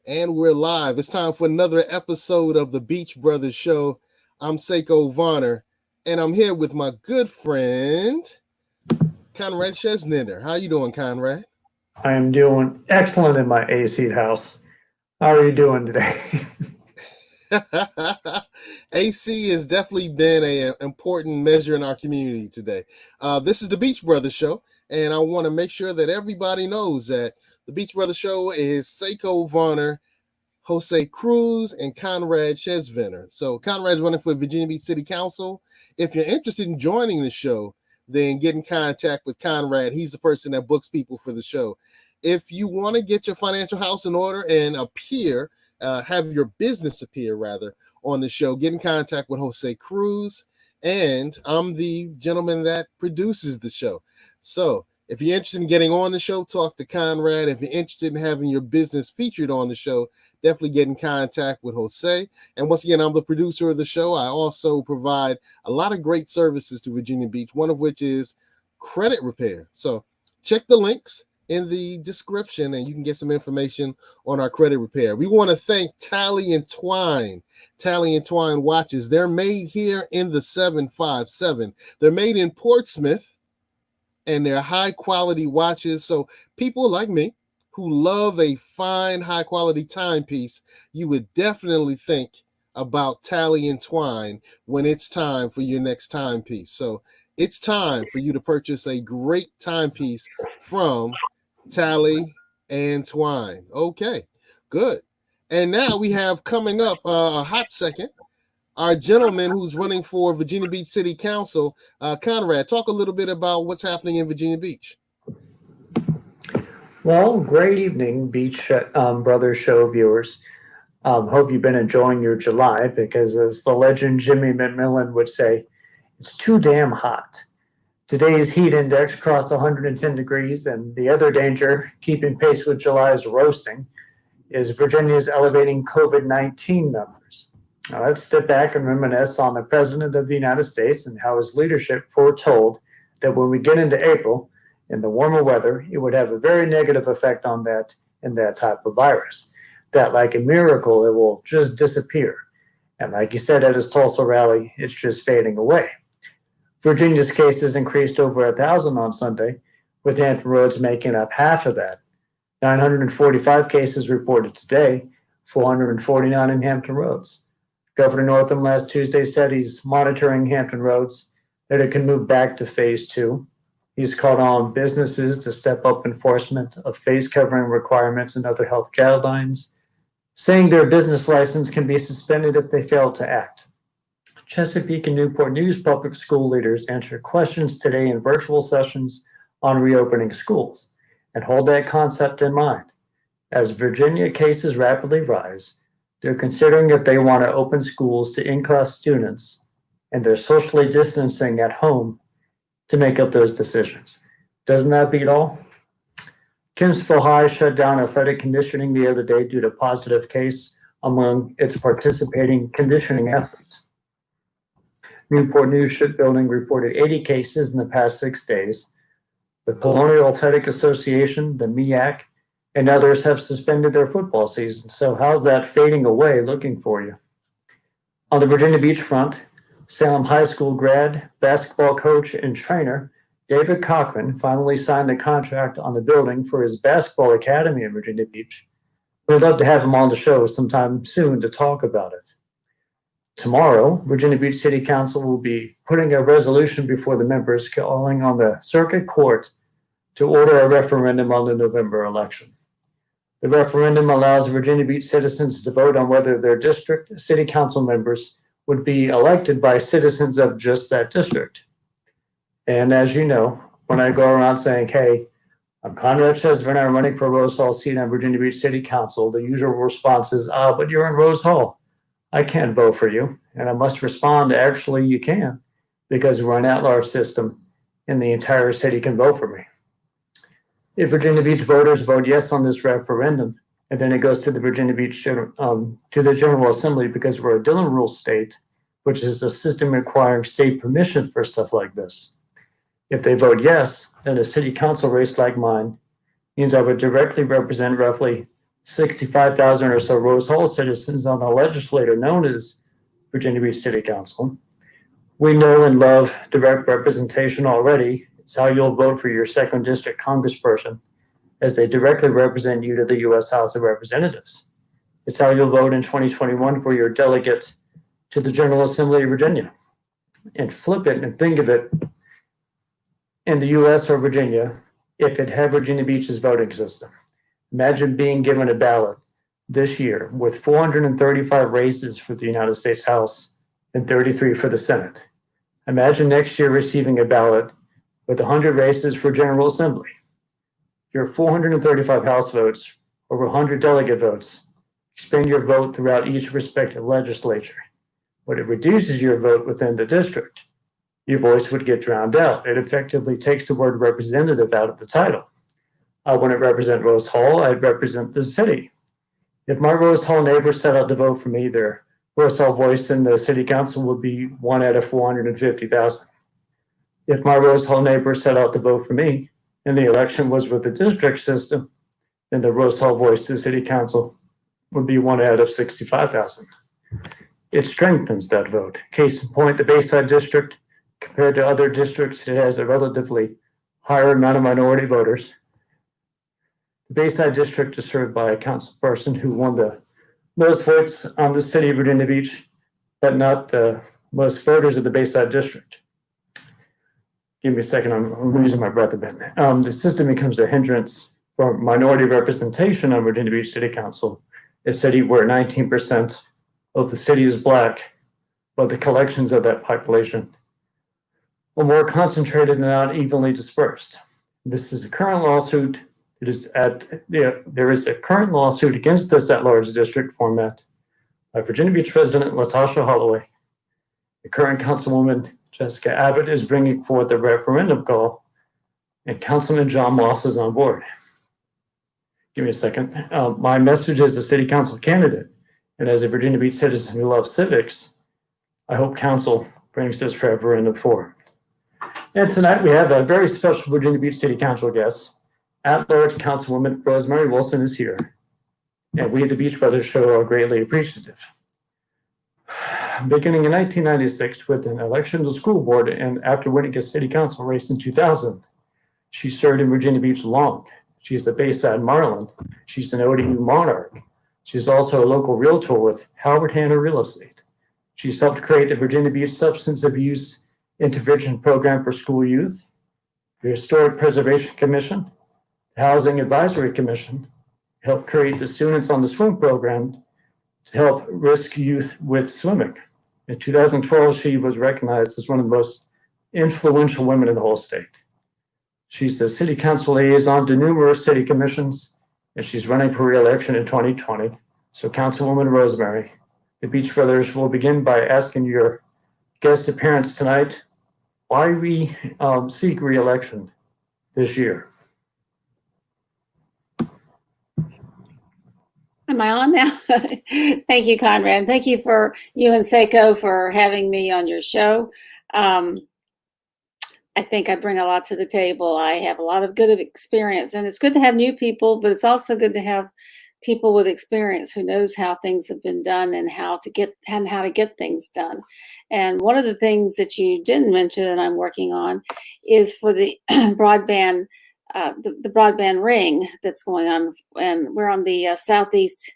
And we're live. It's time for another episode of the Beach Brothers Show. I'm Seko Varner, and I'm here with my good friend, Conrad Chesnitter. How you doing, Conrad? I am doing excellent in my AC house. How are you doing today? AC has definitely been an important measure in our community today. This is the Beach Brothers Show, and I want to make sure that everybody knows that the Beach Brothers Show is Seko Varner, Jose Cruz, and Conrad Chesvenner. So Conrad's running for Virginia Beach City Council. If you're interested in joining the show, then get in contact with Conrad. He's the person that books people for the show. If you want to get your financial house in order and appear, have your business appear rather on the show, get in contact with Jose Cruz, and I'm the gentleman that produces the show. So if you're interested in getting on the show, talk to Conrad. If you're interested in having your business featured on the show, definitely get in contact with Jose. And once again, I'm the producer of the show. I also provide a lot of great services to Virginia Beach, one of which is credit repair. So check the links in the description and you can get some information on our credit repair. We want to thank Tally and Twine. Tally and Twine watches. They're made here in the 757. They're made in Portsmouth, and they're high quality watches. So people like me who love a fine, high quality timepiece, you would definitely think about Tally and Twine when it's time for your next timepiece. So it's time for you to purchase a great timepiece from Tally and Twine. Okay, good. And now we have coming up a hot second, our gentleman who's running for Virginia Beach City Council. Conrad, talk a little bit about what's happening in Virginia Beach. Well, great evening, Beach Brothers Show viewers. Hope you've been enjoying your July because, as the legend Jimmy McMillan would say, it's too damn hot. Today's heat index crossed 110 degrees, and the other danger, keeping pace with July's roasting, is Virginia's elevating COVID-19 numbers. Now, let's step back and reminisce on the President of the United States and how his leadership foretold that when we get into April, in the warmer weather, it would have a very negative effect on that type of virus. That, like a miracle, it will just disappear. And like he said at his Tulsa rally, it's just fading away. Virginia's cases increased over 1,000 on Sunday, with Hampton Roads making up half of that. 945 cases reported today, 449 in Hampton Roads. Governor Northam last Tuesday said he's monitoring Hampton Roads, that it can move back to phase 2. He's called on businesses to step up enforcement of face covering requirements and other health guidelines, saying their business license can be suspended if they fail to act. Chesapeake and Newport News public school leaders answered questions today in virtual sessions on reopening schools, and hold that concept in mind. As Virginia cases rapidly rise, they're considering if they want to open schools to in-class students and they're socially distancing at home to make up those decisions. Doesn't that beat all? Kingsville High shut down athletic conditioning the other day due to positive case among its participating conditioning athletes. Newport News Shipbuilding reported 80 cases in the past 6 days. The Colonial Athletic Association, the MEAC, and others have suspended their football season. So how's that fading away looking for you? On the Virginia Beach front, Salem High School grad, basketball coach, and trainer David Cochran finally signed the contract on the building for his basketball academy in Virginia Beach. We'd love to have him on the show sometime soon to talk about it. Tomorrow, Virginia Beach City Council will be putting a resolution before the members calling on the circuit court to order a referendum on the November election. The referendum allows Virginia Beach citizens to vote on whether their district city council members would be elected by citizens of just that district. And as you know, when I go around saying, hey, I'm Conrad Chesvenner, I'm running for Rose Hall seat on Virginia Beach City Council, the usual response is, but you're in Rose Hall. I can't vote for you. And I must respond, actually, you can, because we're an at-large system and the entire city can vote for me. If Virginia Beach voters vote yes on this referendum, and then it goes to the Virginia Beach to the General Assembly, because we're a Dillon Rule state, which is a system requiring state permission for stuff like this. If they vote yes, then a city council race like mine means I would directly represent roughly 65,000 or so Rose Hall citizens on the legislature known as Virginia Beach City Council. We know and love direct representation already. It's how you'll vote for your second district congressperson as they directly represent you to the U.S. House of Representatives. It's how you'll vote in 2021 for your delegate to the General Assembly of Virginia. And flip it and think of it in the U.S. or Virginia if it had Virginia Beach's voting system. Imagine being given a ballot this year with 435 races for the United States House and 33 for the Senate. Imagine next year receiving a ballot with 100 races for General Assembly. Your 435 House votes, over 100 delegate votes, expand your vote throughout each respective legislature. But it reduces your vote within the district. Your voice would get drowned out. It effectively takes the word representative out of the title. I wouldn't represent Rose Hall, I'd represent the city. If my Rose Hall neighbors set out to vote for me, their Rose Hall voice in the city council would be 1 out of 450,000. If my Rose Hall neighbors set out to vote for me, and the election was with the district system, then the Rose Hall voice to the city council would be 1 out of 65,000. It strengthens that vote. Case in point, the Bayside District, compared to other districts, it has a relatively higher amount of minority voters. The Bayside District is served by a council person who won the most votes on the city of Virginia Beach, but not the most voters of the Bayside District. Give me a second, I'm losing my breath a bit. The system becomes a hindrance for minority representation on Virginia Beach City Council, a city where 19% of the city is Black, but the collections of that population are more concentrated and not evenly dispersed. This is a current lawsuit. There is a current lawsuit against this at-large district format by Virginia Beach resident Latasha Holloway. The current councilwoman Jessica Abbott is bringing forth a referendum call, and Councilman John Moss is on board. Give me a second. My message as a city council candidate and as a Virginia Beach citizen who loves civics, I hope council brings this referendum forward. And tonight we have a very special Virginia Beach City Council guest. At-large Councilwoman Rosemary Wilson is here, and we at the Beach Brothers Show are greatly appreciative. Beginning in 1996 with an election to school board and after winning a city council race in 2000, she served in Virginia Beach long. She's a Bayside Marlin. She's an ODU Monarch. She's also a local realtor with Howard Hanna Real Estate. She's helped create the Virginia Beach Substance Abuse Intervention Program for School Youth, the Historic Preservation Commission, the Housing Advisory Commission, helped create the Students on the Swim program to help risk youth with swimming. In 2012, she was recognized as one of the most influential women in the whole state. She's the city council liaison to numerous city commissions, and she's running for re-election in 2020. So Councilwoman Rosemary, the Beach Brothers will begin by asking your guest appearance tonight why we seek re-election this year. Am I on now? Thank you, Conrad. Thank you and Seko for having me on your show. I think I bring a lot to the table. I have a lot of good experience, and it's good to have new people, but it's also good to have people with experience who knows how things have been done and how to get things done. And one of the things that you didn't mention that I'm working on is for the broadband. The broadband ring that's going on, and we're on the southeast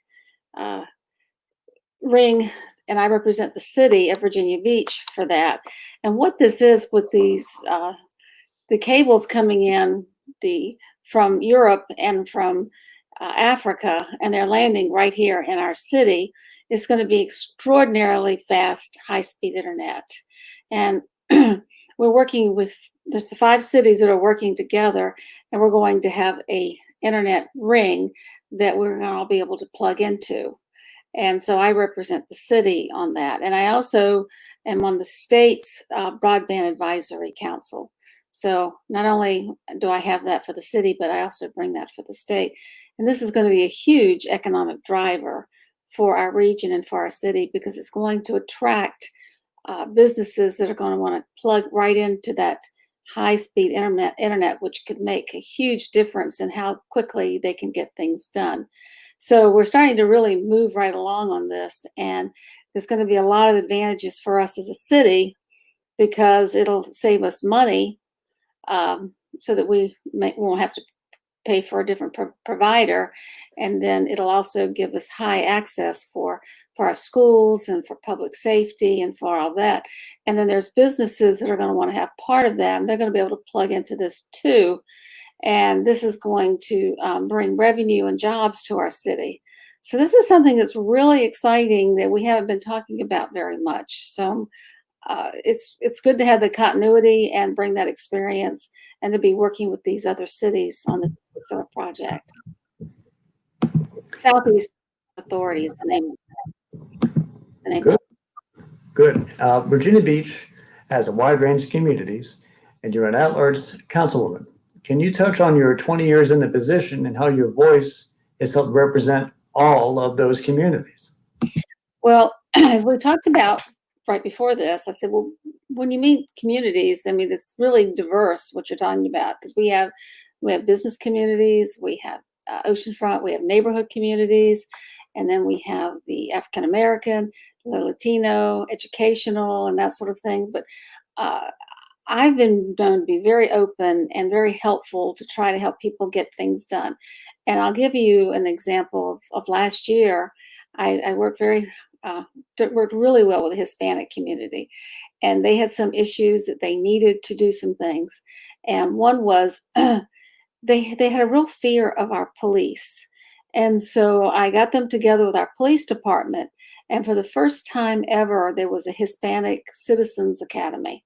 ring, and I represent the city of Virginia Beach for that. And what this is with these the cables coming in from Europe and from Africa, and they're landing right here in our city, is going to be extraordinarily fast, high-speed internet. And we're working with there's 5 cities that are working together, and we're going to have a internet ring that we're going to all be able to plug into. And so I represent the city on that. And I also am on the state's Broadband Advisory Council. So not only do I have that for the city, but I also bring that for the state. And this is going to be a huge economic driver for our region and for our city, because it's going to attract businesses that are going to want to plug right into that high-speed internet, which could make a huge difference in how quickly they can get things done. So we're starting to really move right along on this, and there's going to be a lot of advantages for us as a city because it'll save us money, so that won't have to pay for a different provider, and then it'll also give us high access for our schools and for public safety and for all that. And then there's businesses that are going to want to have part of that, and they're going to be able to plug into this too. And this is going to bring revenue and jobs to our city. So this is something that's really exciting that we haven't been talking about very much. So it's good to have the continuity and bring that experience, and to be working with these other cities on this particular project. Southeast Authority is the name. Good. Good. Virginia Beach has a wide range of communities, and you're an at-large councilwoman. Can you touch on your 20 years in the position and how your voice has helped represent all of those communities? Well, as we talked about right before this, I said, well, when you mean communities, I mean, it's really diverse what you're talking about, because we have business communities, we have oceanfront, we have neighborhood communities, and then we have the African American, the Latino, educational, and that sort of thing. But I've been known to be very open and very helpful to try to help people get things done. And I'll give you an example of last year. I worked worked really well with the Hispanic community, and they had some issues that they needed to do some things. And one was they had a real fear of our police. And so I got them together with our police department. And for the first time ever, there was a Hispanic Citizens Academy.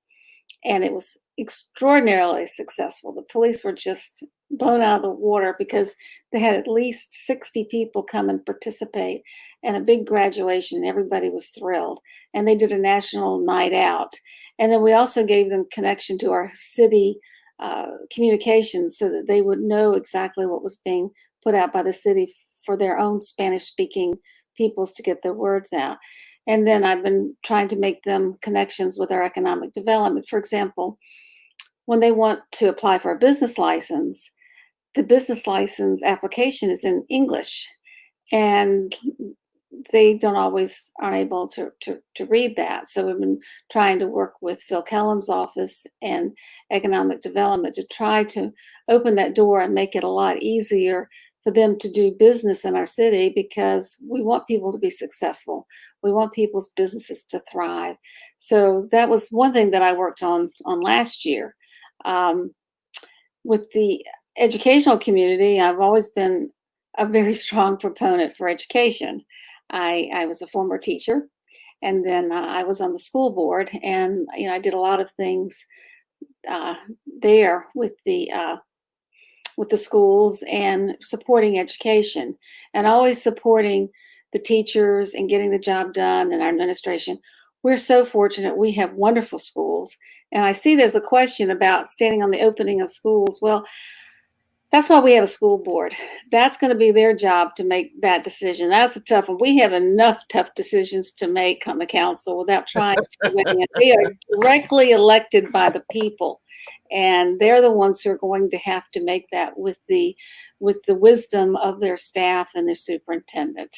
And it was extraordinarily successful. The police were just blown out of the water because they had at least 60 people come and participate, and a big graduation. Everybody was thrilled. And they did a national night out. And then we also gave them connection to our city communications so that they would know exactly what was being put out by the city for their own Spanish-speaking peoples to get their words out. And then I've been trying to make them connections with our economic development. For example, when they want to apply for a business license, the business license application is in English, and they aren't able to read that. So we've been trying to work with Phil Kellum's office and economic development to try to open that door and make it a lot easier for them to do business in our city, because we want people to be successful. We want people's businesses to thrive. So that was one thing that I worked on last year. With the educational community, I've always been a very strong proponent for education. I was a former teacher, and then I was on the school board, and I did a lot of things there with the schools and supporting education, and always supporting the teachers and getting the job done, and our administration. We're so fortunate. We have wonderful schools. And I see there's a question about standing on the opening of schools. Well, that's why we have a school board. That's going to be their job to make that decision. That's a tough one. We have enough tough decisions to make on the council without trying to win. They are directly elected by the people, and they're the ones who are going to have to make that with the wisdom of their staff and their superintendent.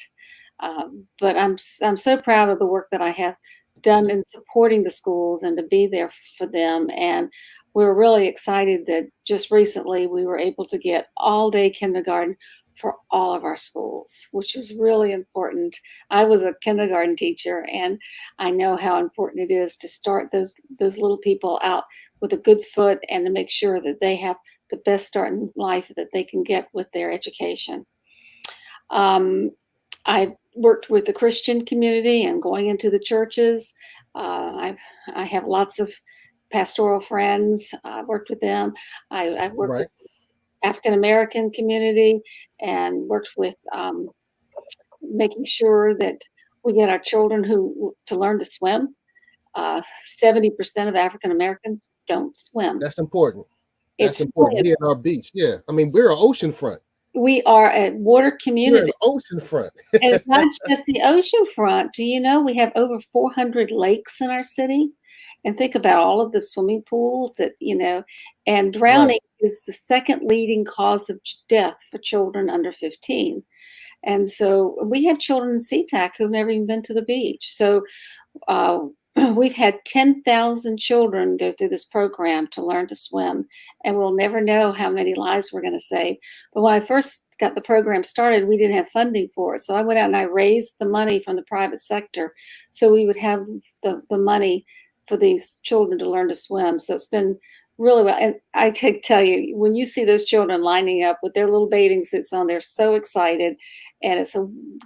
But I'm so proud of the work that I have done in supporting the schools and to be there for them. And we're really excited that just recently we were able to get all-day kindergarten for all of our schools, which is really important. I was a kindergarten teacher, and I know how important it is to start those little people out with a good foot and to make sure that they have the best start in life that they can get with their education. I've worked with the Christian community and going into the churches. I have lots of pastoral friends. I've worked with them. I've worked with the African American community and worked with making sure that we get our children to learn to swim. 70% of African Americans don't swim. That's important. That's important here in our beach. Yeah. I mean, we're an oceanfront. We are a water community. We're an oceanfront. And it's not just the oceanfront. Do you know we have over 400 lakes in our city? And think about all of the swimming pools that, and drowning is the second leading cause of death for children under 15. And so we have children in SeaTac who've never even been to the beach. So uh, we've had 10,000 children go through this program to learn to swim, and we'll never know how many lives we're going to save. But when I first got the program started, we didn't have funding for it. So I went out and I raised the money from the private sector so we would have the money for these children to learn to swim. So it's been really well. And I tell you, when you see those children lining up with their little bathing suits on, they're so excited. And it's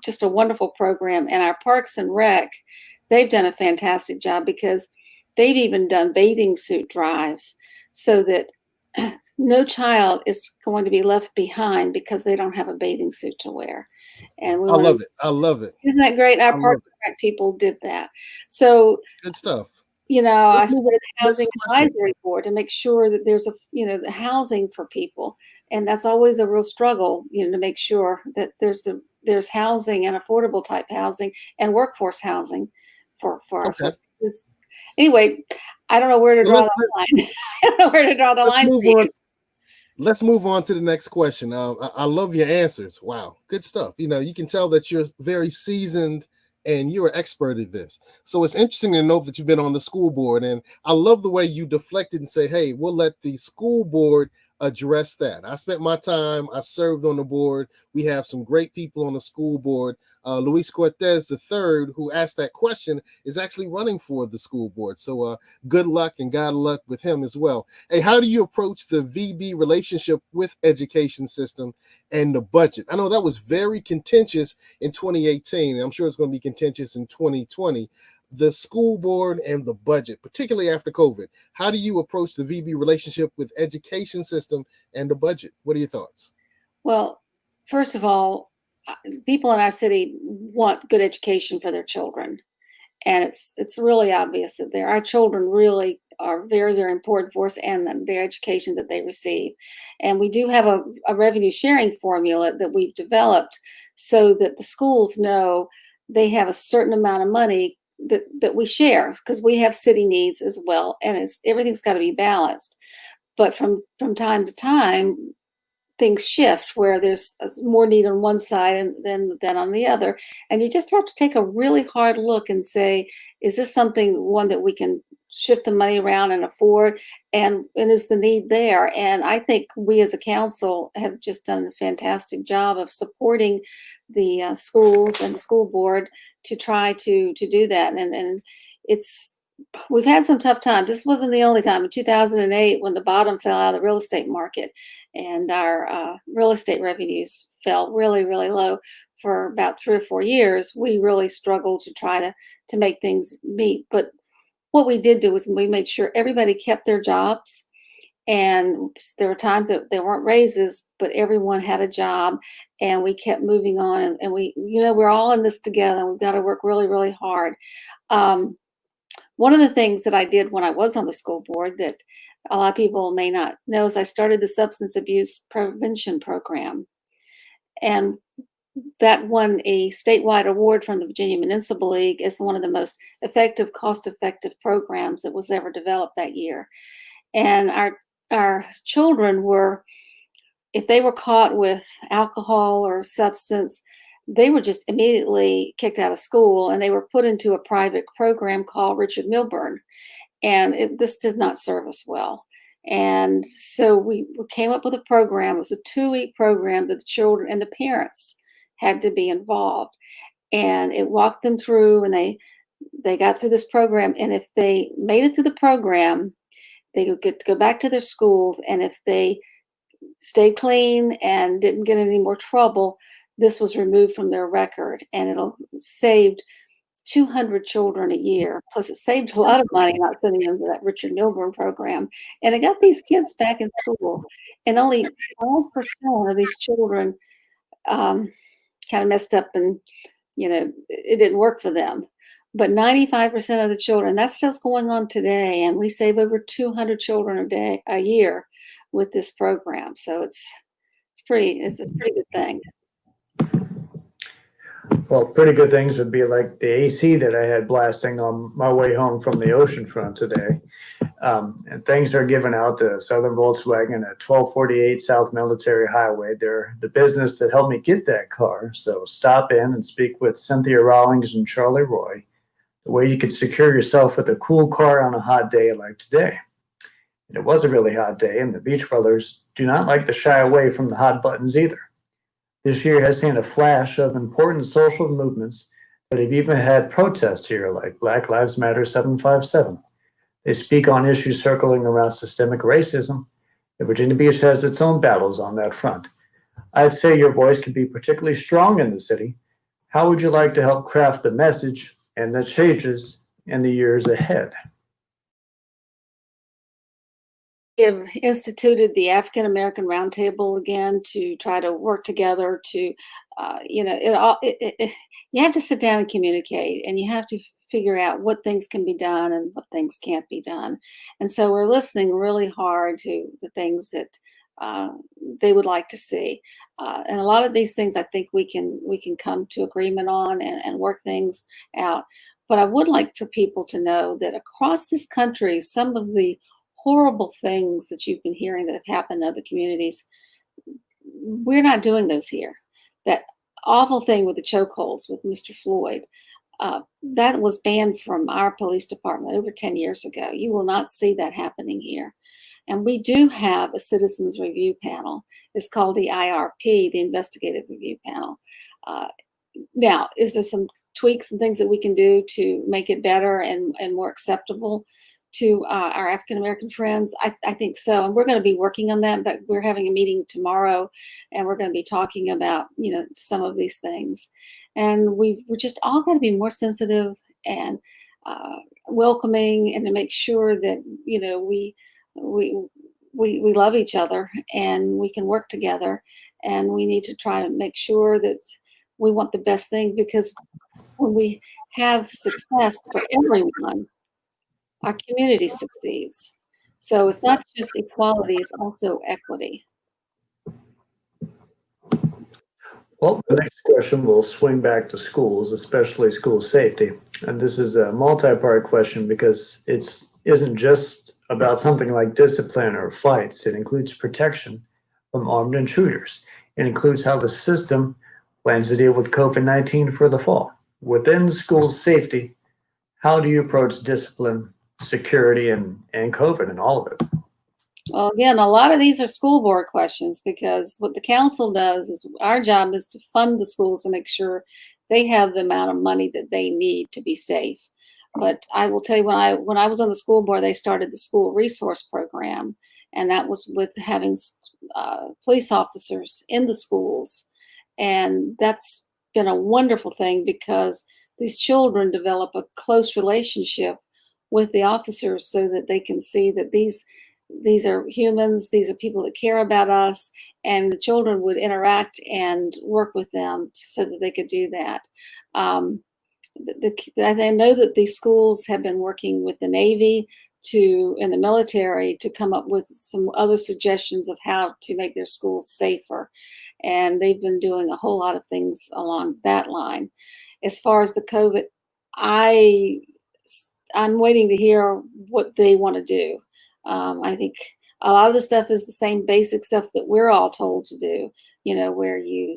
just a wonderful program. And our Parks and Rec, they've done a fantastic job because they've even done bathing suit drives so that no child is going to be left behind because they don't have a bathing suit to wear. And we I want to, love it. I love it. isn't that great? Our I love Parks it. and Rec people did that. So, Good stuff. I Let's move on started to the the next housing question. advisory board to make sure that there's the housing for people. And that's always a real struggle, to make sure that there's housing and affordable type housing and workforce housing for our Okay. folks. Anyway, I don't know where to So draw the line. I don't know where to draw the let's line move for you. on. Let's move on to the next question. I love your answers. Wow, good stuff. You can tell that you're very seasoned and you're an expert at this. So it's interesting to know that you've been on the school board. And I love the way you deflected and say, hey, we'll let the school board address that. I spent my time, I served on the board. We have some great people on the school board. Luis Cortez III, who asked that question, is actually running for the school board. So good luck and God luck with him as well. Hey, how do you approach the VB relationship with education system and the budget? I know that was very contentious in 2018, and I'm sure it's going to be contentious in 2020. The school board and the budget, particularly after COVID. How do you approach the VB relationship with education system and the budget? What are your thoughts? Well, first of all, people in our city want good education for their children. And it's really obvious that our children really are very, very important for us and their education that they receive. And we do have a revenue sharing formula that we've developed so that the schools know they have a certain amount of money that we share because we have city needs as well, and everything's got to be balanced. But from time to time, things shift where there's more need on one side than on the other. And you just have to take a really hard look and say, is this one that we can shift the money around and afford? And is the need there? And I think we as a council have just done a fantastic job of supporting the schools and the school board to try to do that. And it's, we've had some tough times. This wasn't the only time. In 2008, when the bottom fell out of the real estate market, and our real estate revenues fell really, really low for about 3 or 4 years, we really struggled to try to make things meet. But what we did do was we made sure everybody kept their jobs. And there were times that there weren't raises, but everyone had a job, and we kept moving on. And we're all in this together, and we've got to work really, really hard. Um, One of the things that I did when I was on the school board that a lot of people may not know is I started the substance abuse prevention program. And that won a statewide award from the Virginia Municipal League as one of the most effective, cost-effective programs that was ever developed that year. And our children were, if they were caught with alcohol or substance, they were just immediately kicked out of school, and they were put into a private program called Richard Milburn. And this did not serve us well. And so we came up with a program. It was a 2-week program that the children and the parents had to be involved. And it walked them through, and they got through this program. And if they made it through the program, they would get to go back to their schools. And if they stayed clean and didn't get any more trouble, this was removed from their record. And it'll saved 200 children a year. Plus, it saved a lot of money not sending them to that Richard Milburn program. And it got these kids back in school. And only 5% of these children kind of messed up, and it didn't work for them. But 95% of the children, that's still going on today. And we save over 200 children a year with this program. So it's a pretty good thing. Well, pretty good things would be like the AC that I had blasting on my way home from the ocean front today. And things are given out to Southern Volkswagen at 1248 South Military Highway. They're the business that helped me get that car. So stop in and speak with Cynthia Rawlings and Charlie Roy, the way you could secure yourself with a cool car on a hot day like today. And it was a really hot day, and the Beach Brothers do not like to shy away from the hot buttons either. This year has seen a flash of important social movements that have even had protests here, like Black Lives Matter 757. They speak on issues circling around systemic racism, and Virginia Beach has its own battles on that front. I'd say your voice can be particularly strong in the city. How would you like to help craft the message and the changes in the years ahead? Have instituted the African American Roundtable again to try to work together to, you have to sit down and communicate, and you have to figure out what things can be done and what things can't be done. And so we're listening really hard to the things that they would like to see. And a lot of these things I think we can come to agreement on and work things out. But I would like for people to know that across this country, some of the horrible things that you've been hearing that have happened in other communities, we're not doing those here. That awful thing with the chokeholds with Mr. Floyd, that was banned from our police department over 10 years ago. You will not see that happening here. And we do have a citizens review panel. It's called the IRP, the Investigative Review Panel. Now, is there some tweaks and things that we can do to make it better and more acceptable to our African American friends? I think so, and we're going to be working on that. But we're having a meeting tomorrow, and we're going to be talking about some of these things. And we're just all got to be more sensitive and welcoming, and to make sure that we love each other and we can work together. And we need to try to make sure that we want the best thing, because when we have success for everyone, our community succeeds. So it's not just equality, it's also equity. Well, the next question will swing back to schools, especially school safety. And this is a multi-part question because it isn't just about something like discipline or fights. It includes protection from armed intruders. It includes how the system plans to deal with COVID-19 for the fall. Within school safety, how do you approach discipline, security, and COVID and all of it? Well, again, a lot of these are school board questions, because what the council does is, our job is to fund the schools to make sure they have the amount of money that they need to be safe. But I will tell you, when I was on the school board, they started the school resource program, and that was with having police officers in the schools. And that's been a wonderful thing, because these children develop a close relationship with the officers, so that they can see that these are humans, these are people that care about us, and the children would interact and work with them so that they could do that. I know that these schools have been working with the Navy and the military to come up with some other suggestions of how to make their schools safer. And they've been doing a whole lot of things along that line. As far as the COVID, I'm waiting to hear what they want to do. I think a lot of the stuff is the same basic stuff that we're all told to do, where you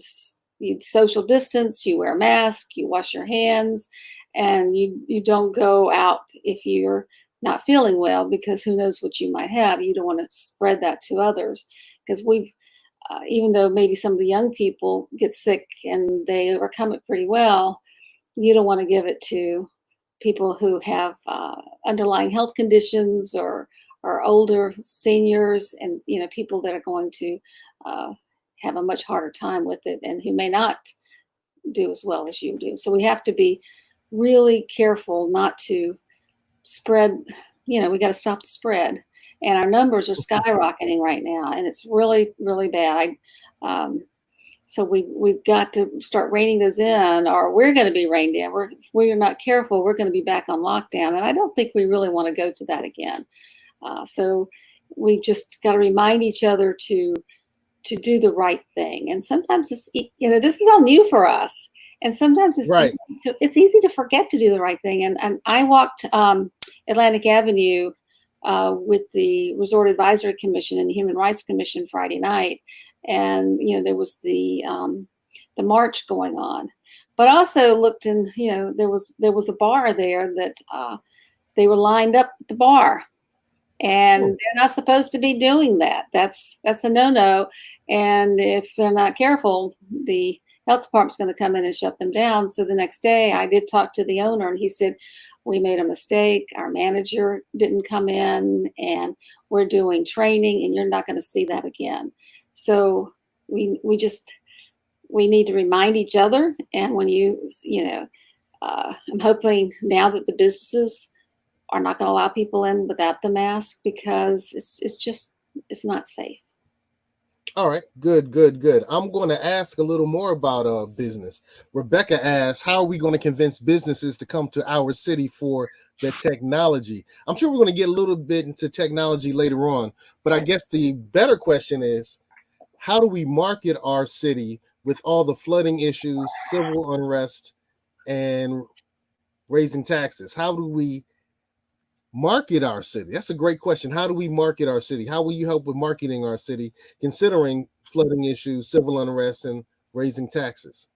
social distance, you wear a mask, you wash your hands, and you don't go out if you're not feeling well, because who knows what you might have. You don't want to spread that to others, because even though maybe some of the young people get sick and they overcome it pretty well, you don't want to give it to people who have underlying health conditions or older seniors, and people that are going to have a much harder time with it, and who may not do as well as you do. So we have to be really careful not to spread. We got to stop the spread, and our numbers are skyrocketing right now, and it's really, really bad. So we've got to start reining those in, or we're going to be reined in. If we're not careful, we're going to be back on lockdown, and I don't think we really want to go to that again. So we've just got to remind each other to do the right thing. And sometimes this is all new for us, and sometimes it's easy to forget to do the right thing. And I walked Atlantic Avenue with the Resort Advisory Commission and the Human Rights Commission Friday night, and there was the march going on. But I also looked, and there was a bar there that they were lined up at the bar, and they're not supposed to be doing that. That's a no-no, and if they're not careful, the health department's going to come in and shut them down. So the next day, I did talk to the owner, and he said, we made a mistake. Our manager didn't come in, and we're doing training, and you're not going to see that again. So we need to remind each other. And when I'm hoping now that the businesses are not going to allow people in without the mask, because it's not safe. All right, good. I'm going to ask a little more about business. Rebecca asks, how are we going to convince businesses to come to our city for the technology? I'm sure we're going to get a little bit into technology later on, but I guess the better question is, how do we market our city with all the flooding issues, civil unrest, and raising taxes? How do we market our city? That's a great question. How do we market our city? How will you help with marketing our city, considering flooding issues, civil unrest, and raising taxes?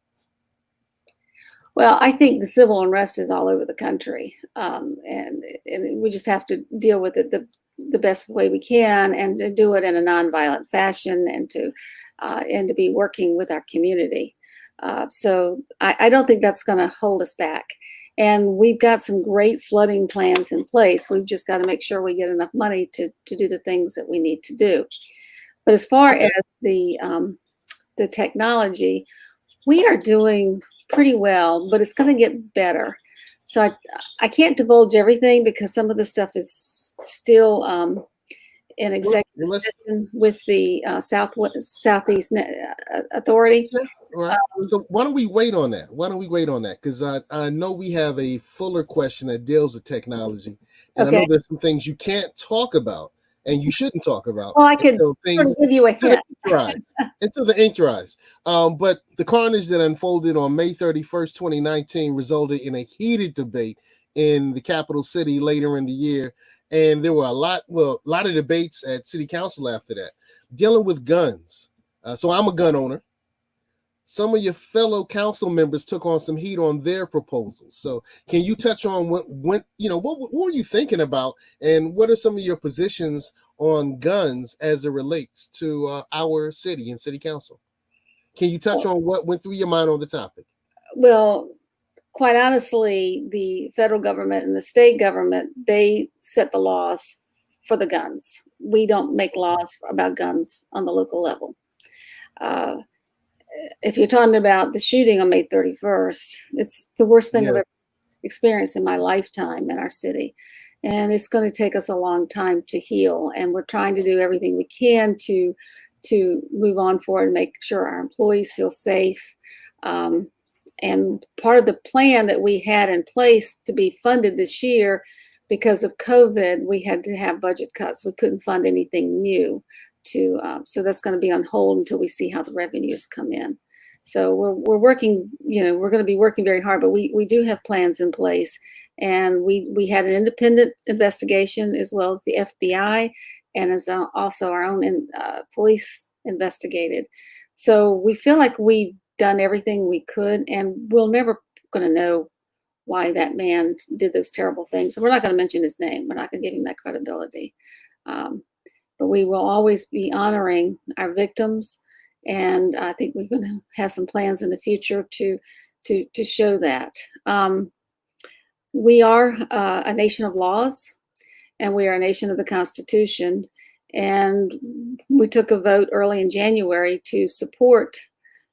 Well, I think the civil unrest is all over the country, and we just have to deal with it the best way we can, and to do it in a nonviolent fashion, and to be working with our community. So I don't think that's going to hold us back. And we've got some great flooding plans in place. We've just got to make sure we get enough money to do the things that we need to do. But as far as the technology, we are doing pretty well, but it's going to get better. So I can't divulge everything, because some of the stuff is still in executive session with the Southeast Authority. Yeah. All right. So why don't we wait on that? Because I know we have a fuller question that deals with technology, and I know there's some things you can't talk about and you shouldn't talk about. Well, I could give you a hint. Until the ink dries. But the carnage that unfolded on May 31st, 2019 resulted in a heated debate in the capital city later in the year. And there were a lot of debates at city council after that, dealing with guns. So I'm a gun owner. Some of your fellow council members took on some heat on their proposals. So can you touch on what were you thinking about, and what are some of your positions on guns as it relates to our city and city council? Can you touch on what went through your mind on the topic? Well, quite honestly, the federal government and the state government, they set the laws for the guns. We don't make laws about guns on the local level. If you're talking about the shooting on May 31st, it's the worst thing I've ever experienced in my lifetime in our city. And it's going to take us a long time to heal. And we're trying to do everything we can to move on forward and make sure our employees feel safe. And part of the plan that we had in place to be funded this year, because of COVID, we had to have budget cuts. We couldn't fund anything new. So that's going to be on hold until we see how the revenues come in. So we're working, we're going to be working very hard, but we do have plans in place. And we had an independent investigation, as well as the FBI, and as also our own police investigated. So we feel like we've done everything we could, and we're never going to know why that man did those terrible things. So we're not going to mention his name. We're not going to give him that credibility. But we will always be honoring our victims, and I think we're going to have some plans in the future to show that. We are a nation of laws, and we are a nation of the Constitution. And we took a vote early in January to support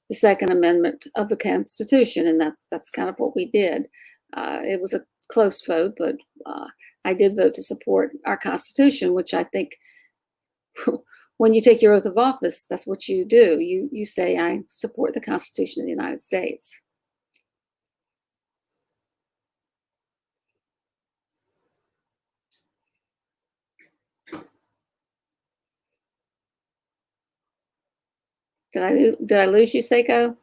the Second Amendment of the Constitution, and that's kind of what we did. It was a close vote, but I did vote to support our Constitution, which I think, when you take your oath of office, that's what you do. You say, I support the Constitution of the United States. Did I lose you, Seko?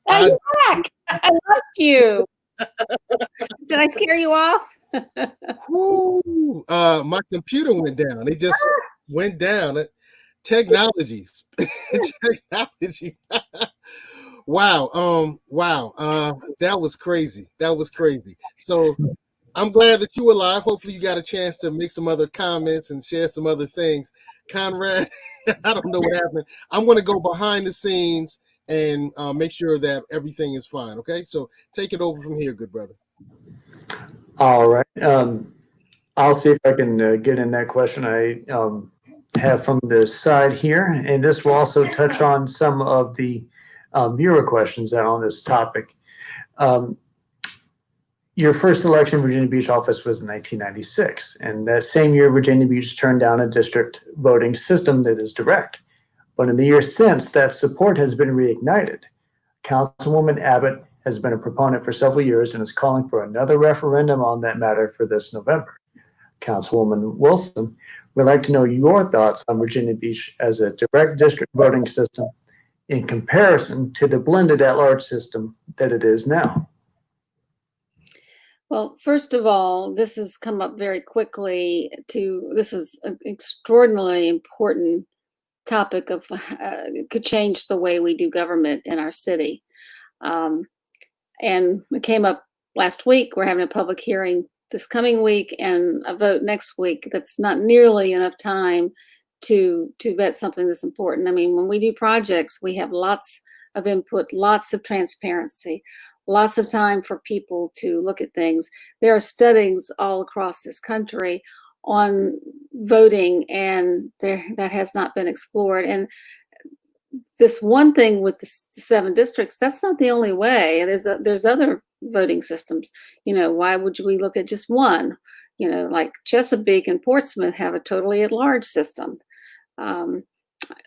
Hey, you're back. I lost you. Did I scare you off? Whoo, my computer went down. It just went down. Technologies, technology. Wow. Wow. That was crazy. That was crazy. So I'm glad that you were live. Hopefully, you got a chance to make some other comments and share some other things. Conrad, I don't know what happened. I'm going to go behind the scenes and make sure that everything is fine. Okay. So take it over from here, good brother. All right. I'll see if I can get in that question I have from the side here. And this will also touch on some of the viewer questions that are on this topic. Um, your first election in Virginia Beach office was in 1996. And that same year, Virginia Beach turned down a district voting system that is direct. But in the years since, that support has been reignited. Councilwoman Abbott has been a proponent for several years and is calling for another referendum on that matter for this November. Councilwoman Wilson, we'd like to know your thoughts on Virginia Beach as a direct district voting system in comparison to the blended at-large system that it is now. Well, first of all, this has come up very quickly. This is an extraordinarily important topic of could change the way we do government in our city. And it came up last week. We're having a public hearing this coming week and a vote next week. That's not nearly enough time to vet something that's important. I mean, when we do projects, we have lots of input, lots of transparency, lots of time for people to look at things. There are studies all across this country on voting, and that has not been explored. And this one thing with the 7 districts, that's not the only way. There's other voting systems. You know, why would we look at just one? You know, like Chesapeake and Portsmouth have a totally at-large system.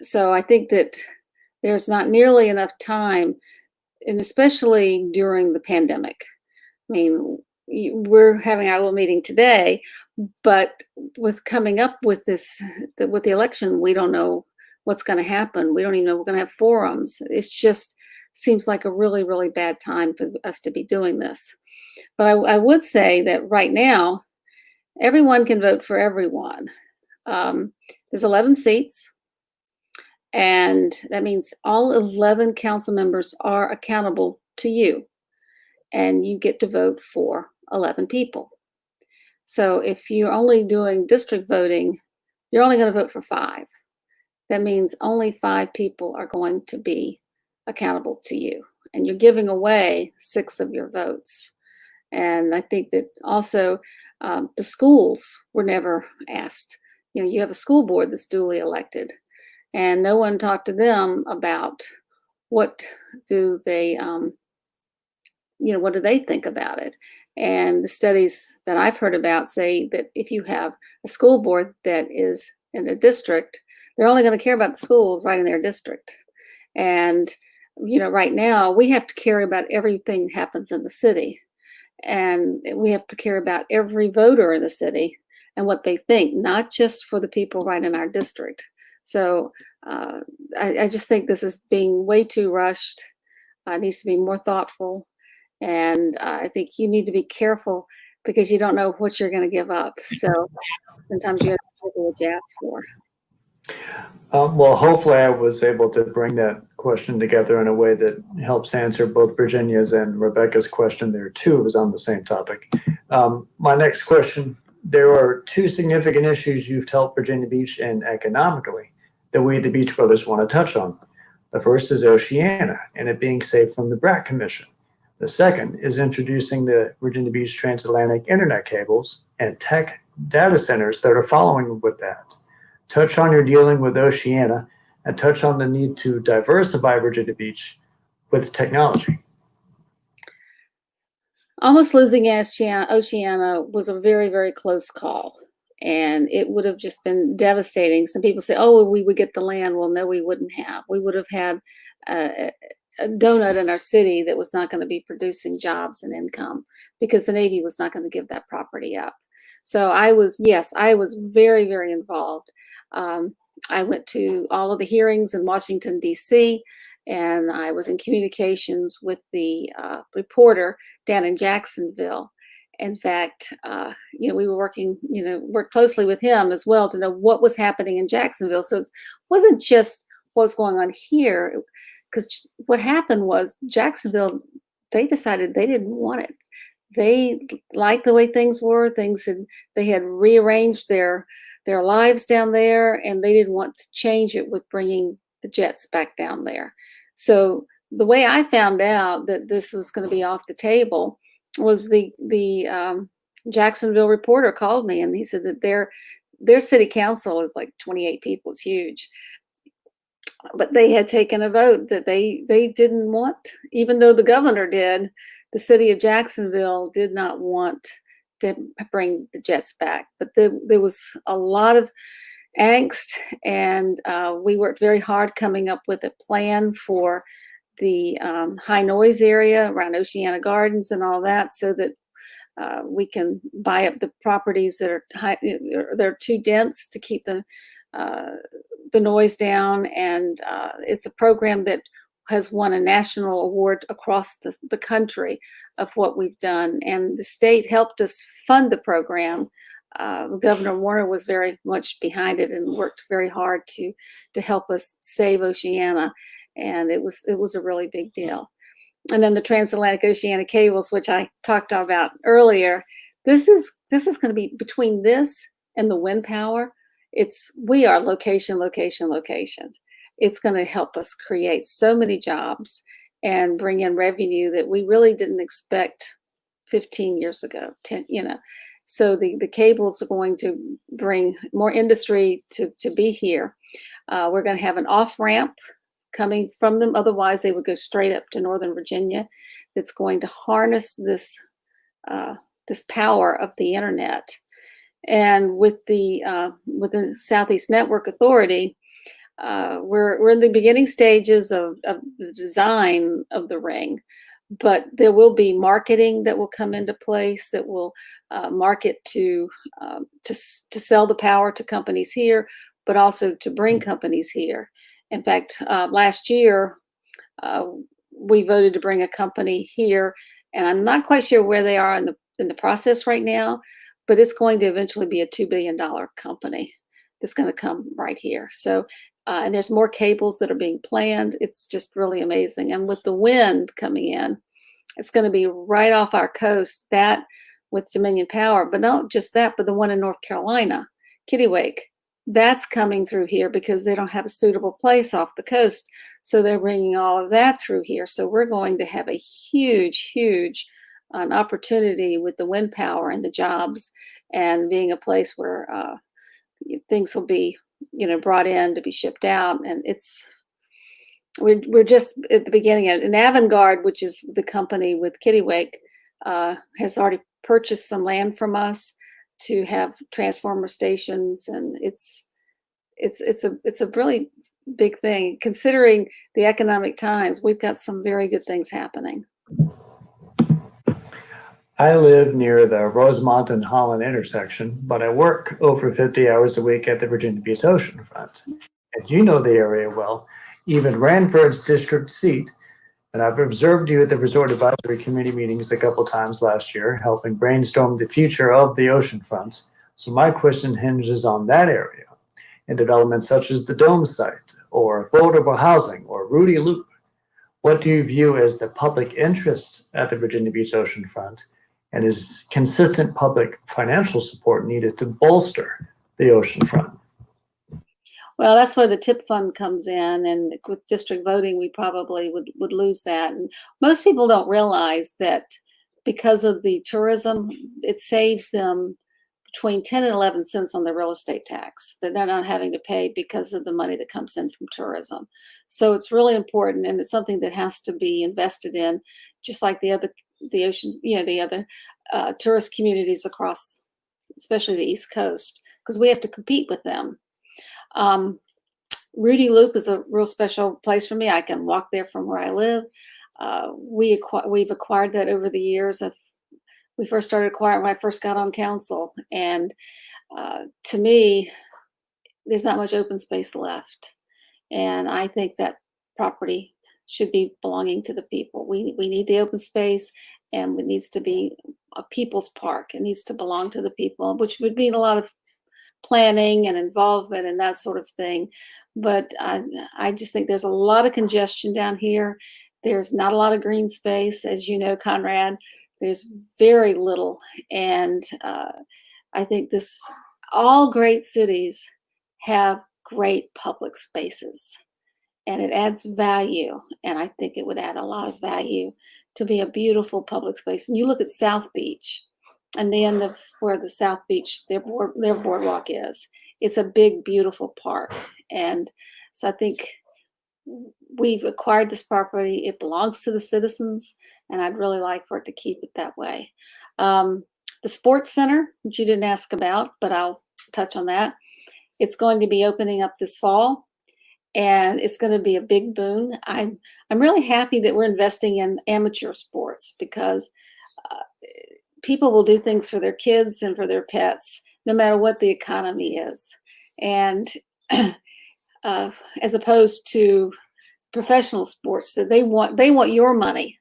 So I think that there's not nearly enough time, and especially during the pandemic. I mean, we're having our little meeting today, but with coming up with with the election, we don't know what's going to happen. We don't even know we're going to have forums. It's just seems like a really, really bad time for us to be doing this. But I would say that right now, everyone can vote for everyone. There's 11 seats, and that means all 11 council members are accountable to you, and you get to vote for 11 people. So if you're only doing district voting, you're only going to vote for 5. That means only 5 people are going to be accountable to you, and you're giving away 6 of your votes. And I think that also the schools were never asked. You know, you have a school board that's duly elected, and no one talked to them about what do they, what do they think about it. And the studies that I've heard about say that if you have a school board that is in a district, they're only going to care about the schools right in their district. And, right now we have to care about everything that happens in the city. And we have to care about every voter in the city and what they think, not just for the people right in our district. So I just think this is being way too rushed. It needs to be more thoughtful. And I think you need to be careful because you don't know what you're going to give up. So sometimes you have to do what you ask for. Well, hopefully I was able to bring that question together in a way that helps answer both Virginia's and Rebecca's question there too. It was on the same topic. My next question, there are 2 significant issues you've helped Virginia Beach and economically that we, the Beach Brothers, want to touch on. The first is Oceana and it being saved from the BRAC Commission. The second is introducing the Virginia Beach transatlantic internet cables and tech data centers that are following with that. Touch on your dealing with Oceana and touch on the need to diversify Virginia Beach with technology. Almost losing Oceana was a very, very close call, and it would have just been devastating. Some people say, oh, we would get the land. Well, no, we wouldn't have. We would have had a donut in our city that was not going to be producing jobs and income because the Navy was not going to give that property up. So I was, yes, I was very, very involved. I went to all of the hearings in Washington, D.C., and I was in communications with the reporter down in Jacksonville. In fact, we were worked closely with him as well to know what was happening in Jacksonville. So it wasn't just what's going on here, because what happened was Jacksonville, they decided they didn't want it. They liked the way things were. They had rearranged their lives down there, and they didn't want to change it with bringing the jets back down there. So the way I found out that this was going to be off the table was the Jacksonville reporter called me, and he said that their city council is like 28 people. It's huge. But they had taken a vote that they didn't want, even though the governor did, the city of Jacksonville did not want to bring the jets back. But there was a lot of angst, and we worked very hard coming up with a plan for the high noise area around Oceana Gardens and all that, so that we can buy up the properties that are they're too dense to keep the noise down. And it's a program that has won a national award across the country of what we've done. And the state helped us fund the program. Governor Warner was very much behind it and worked very hard to help us save Oceana. And it was a really big deal. And then the transatlantic oceanic cables, which I talked about earlier, this is going to be between this and the wind power. We are location, location, location. It's going to help us create so many jobs and bring in revenue that we really didn't expect 15 years ago, 10, So the cables are going to bring more industry to be here. We're going to have an off-ramp coming from them. Otherwise, they would go straight up to Northern Virginia. That's going to harness this power of the internet. And with the Southeast Network Authority, we're in the beginning stages of the design of the ring, but there will be marketing that will come into place that will market to sell the power to companies here, but also to bring companies here. In fact, last year, we voted to bring a company here, and I'm not quite sure where they are in the process right now, but it's going to eventually be a $2 billion company that's going to come right here. So, and there's more cables that are being planned. It's just really amazing. And with the wind coming in, it's going to be right off our coast, that with Dominion Power, but not just that, but the one in North Carolina, Kittiwake. That's coming through here because they don't have a suitable place off the coast. So they're bringing all of that through here. So we're going to have a huge, huge an opportunity with the wind power and the jobs, and being a place where things will be, brought in to be shipped out. And we're just at the beginning of it. And Avangard, which is the company with Kittiwake, has already purchased some land from us to have transformer stations, and it's a really big thing considering the economic times. We've got some very good things happening. I live near the Rosemont and Holland intersection, but I work over 50 hours a week at the Virginia Beach oceanfront. And you know the area well, even ran for its district seat. And I've observed you at the Resort Advisory Committee meetings a couple times last year, helping brainstorm the future of the oceanfront. So my question hinges on that area and developments such as the Dome site, or affordable housing, or Rudy Loop. What do you view as the public interest at the Virginia Beach oceanfront, and is consistent public financial support needed to bolster the oceanfront? Well, that's where the TIP fund comes in, and with district voting, we probably would lose that. And most people don't realize that because of the tourism, it saves them between 10 and 11 cents on their real estate tax that they're not having to pay because of the money that comes in from tourism. So it's really important, and it's something that has to be invested in, just like the other tourist communities across, especially the East Coast, because we have to compete with them. Rudy Loop is a real special place for me. I can walk there from where I live. We've acquired that over the years. we first started acquiring when I first got on council. And to me, there's not much open space left. And I think that property should be belonging to the people. We need the open space, and it needs to be a people's park. It needs to belong to the people, which would mean a lot of planning and involvement and that sort of thing. But I just think there's a lot of congestion down here. There's not a lot of green space, as you know, Conrad. There's very little. And I think all great cities have great public spaces, and it adds value. And I think it would add a lot of value to be a beautiful public space. And you look at South Beach and the end of where the South Beach, their boardwalk is. It's a big, beautiful park. And so I think we've acquired this property. It belongs to the citizens, and I'd really like for it to keep it that way. The sports center, which you didn't ask about, but I'll touch on that. It's going to be opening up this fall, and it's going to be a big boon. I'm really happy that we're investing in amateur sports, because people will do things for their kids and for their pets, no matter what the economy is. And as opposed to professional sports, that they want your money.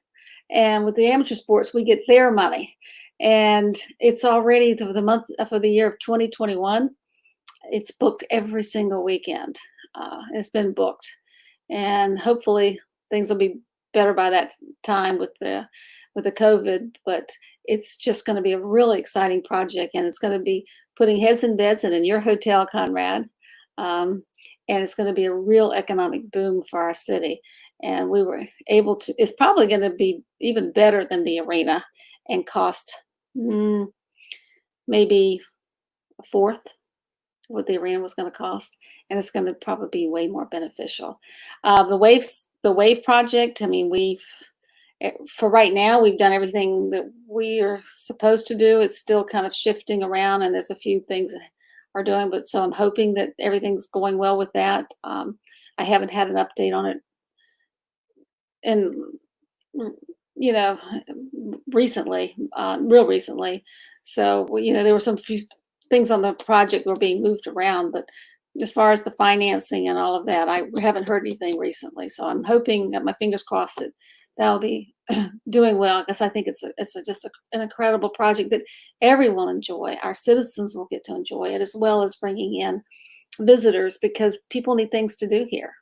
And with the amateur sports, we get their money. And it's already for the year of 2021. It's booked every single weekend. It's been booked, and hopefully things will be better by that time with the COVID. But it's just going to be a really exciting project, and it's going to be putting heads in beds and in your hotel, Conrad. And it's going to be a real economic boom for our city. And we were able to. It's probably going to be even better than the arena, and cost maybe a fourth what the arena was going to cost, and it's going to probably be way more beneficial. The wave project, I mean, for right now, we've done everything that we are supposed to do. It's still kind of shifting around, and there's a few things that are doing, but so I'm hoping that everything's going well with that. I haven't had an update on it, and recently, real recently. So, there were some few things on the project were being moved around, but as far as the financing and all of that, I haven't heard anything recently. So I'm hoping, that my fingers crossed, that that'll be doing well, because I think it's just an incredible project that everyone will enjoy. Our citizens will get to enjoy it, as well as bringing in visitors, because people need things to do here.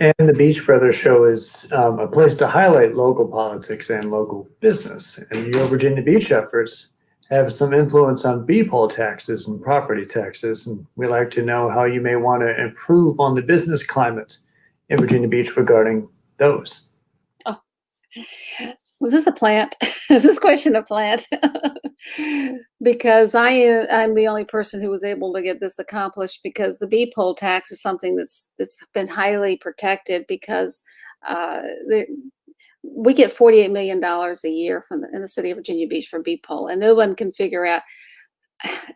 And the Beach Brothers Show is a place to highlight local politics and local business. And your Virginia Beach efforts have some influence on B-poll taxes and property taxes. And we like to know how you may want to improve on the business climate in Virginia Beach regarding those. Oh, was this a plant? Is this question a plant? Because I'm the only person who was able to get this accomplished, because the B-poll tax is something that's been highly protected, because we get $48 million a year in the city of Virginia Beach for B-poll, and no one can figure out.